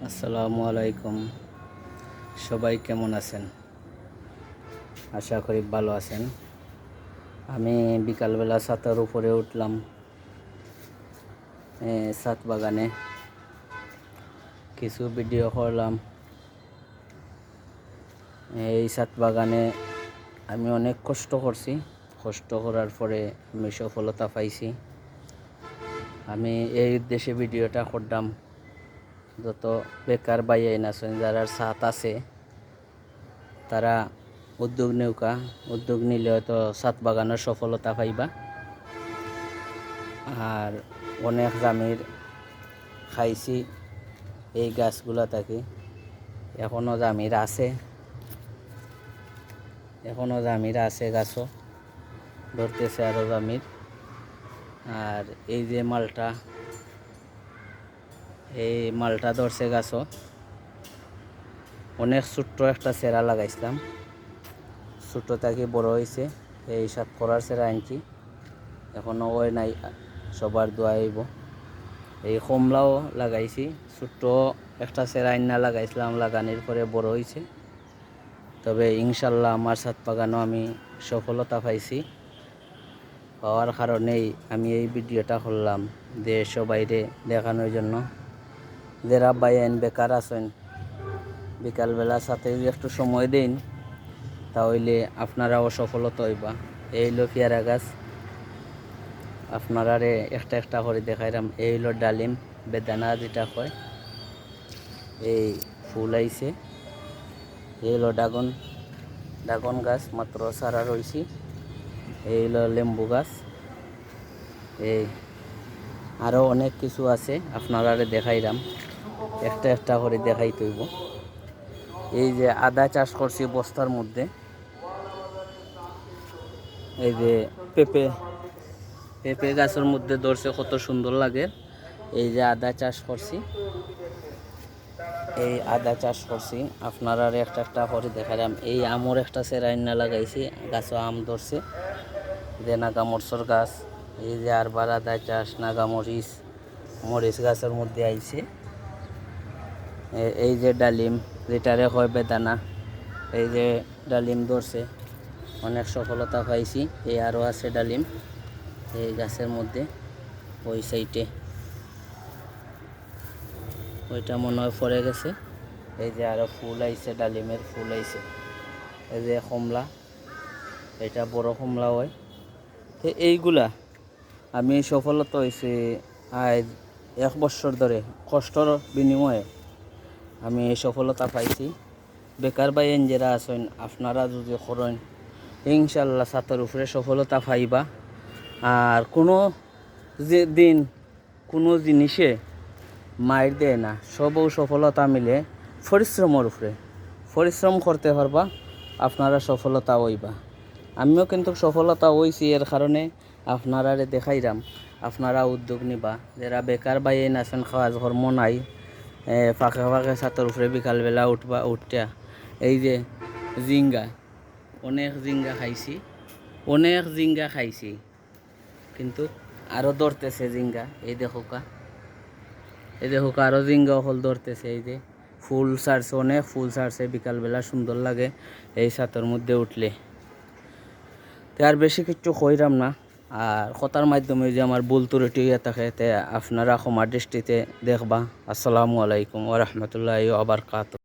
আসসালামু আলাইকুম। সবাই কেমন আছেন? আশা করি ভালো আছেন। আমি বিকালবেলা ছাতার উপরে উঠলাম, ছাদ বাগানে কিছু ভিডিও করলাম। এই ছাদ বাগানে আমি অনেক কষ্ট করছি। কষ্ট করার পরে আমি সফলতা পাইছি। আমি এই উদ্দেশ্যে ভিডিওটা করলাম, যত বেকার বাইয়াইন আছেন যারা ছাদ আছে তারা উদ্যোগ নিলে হয়তো ছাদ বাগানের সফলতা পাইবা। আর অনেক জামির খাইছি এই গাছগুলা থাকি, এখনও জামির আছে গাছও ধরতেছে আরও জামির। আর এই যে মালটা ধরছে গাছও। অনেক ছোট্ট একটা সেরা লাগাইছিলাম, ছোটো থাকি বড় হয়েছে। এই সাত করার সেরা আনছি, এখনও ওই নাই, সবার দোয়া হইব। এই কমলাও লাগাইছি, ছোট্ট একটা সেরা আইনা লাগাইছিলাম, লাগানোর পরে বড় হয়েছে। তবে ইনশাল্লাহ আমার ছাদ বাগানও আমি সফলতা পাইছি। পাওয়ার কারণেই আমি এই ভিডিওটা করলাম, দেশ ও বাইরে দেখানোর জন্য। যারা বাইন বেকার আছেন, বিকালবেলা সাথে একটু সময় দিন, তাহলে আপনারাও সফলতা হইবা। এই হলো পেয়ারা গাছ, আপনারারে একটা একটা করে দেখাইলাম। এই হলো ডালিম, বেদানা যেটা কয়, এই ফুল আইছে। এই হলো ড্রাগন গাছ, মাত্র সারা রয়েছি। এই হলো লেম্বু গাছ। এই আরও অনেক কিছু আছে, আপনারারে দেখাইলাম, একটা একটা করে দেখাইতে হইব। এই যে আদা চাষ করছি বস্তার মধ্যে। এই যে পেঁপে গাছের মধ্যে ধরছে, কত সুন্দর লাগে। এই যে আদা চাষ করছি, আপনারা একটা একটা করে দেখালাম। এই আমর একটা সেরাইনা লাগাইছি, গাছও আম ধরছে। যে নাগামরিচর গাছ, এই যে আরবার আদা চাষ, মরিচ গাছের মধ্যে আইছে। এই যে ডালিম, যেটারে হয় বেদানা, এই যে ডালিম ধরছে, অনেক সফলতা পাইছি। এই আরও আছে ডালিম এই গাছের মধ্যে, ওই সাইডে ওইটা মনে হয় পড়ে গেছে। এই যে আরও ফুল আইছে, ডালিমের ফুল আইছে। এই যে কমলা, এটা বড় কমলা হয়। তো এইগুলা আমি সফলতা হয়েছে আজ 1 বছর ধরে কষ্টর বিনিময়ে আমি এই সফলতা পাইছি। বেকার বাইন যারা আছেন, আপনারা যদি করেন ইনশাল্লাহ ছাতের উপরে সফলতা পাইবা। আর কোনো জিনিসে মাইর দেয় না, সবও সফলতা মিলে পরিশ্রমের উপরে। পরিশ্রম করতে পারবা, আপনারা সফলতা হইবা। আমিও কিন্তু সফলতা হইছি, এর কারণে আপনারা দেখাইলাম। আপনারা উদ্যোগ নিবা, যারা বেকার বাইন আছেন, কাজ কর্ম নাই, ফাঁকে ফাঁকে ছাতের উপরে বিকালবেলা উঠটা এই যে অনেক জিঙ্গা খাইছি, কিন্তু আরও ধরতেছে জিঙ্গা। এই দেখোকা আরও জিঙ্গা হল ধরতেছে। এই যে ফুল ছাড়ছে, অনেক ফুল ছাড়ছে, বিকালবেলা সুন্দর লাগে এই ছাতের মধ্যে উঠলে। তো আর বেশি কিছু কইরাম না। আর কথার মাধ্যমে যে আমার ভুল ত্রুটি হয়ে থাকে, তে আপনারা ক্ষমার দৃষ্টিতে দেখবা। আসসালামু আলাইকুম ওয়া রাহমাতুল্লাহি ওয়া বারাকাতুহু।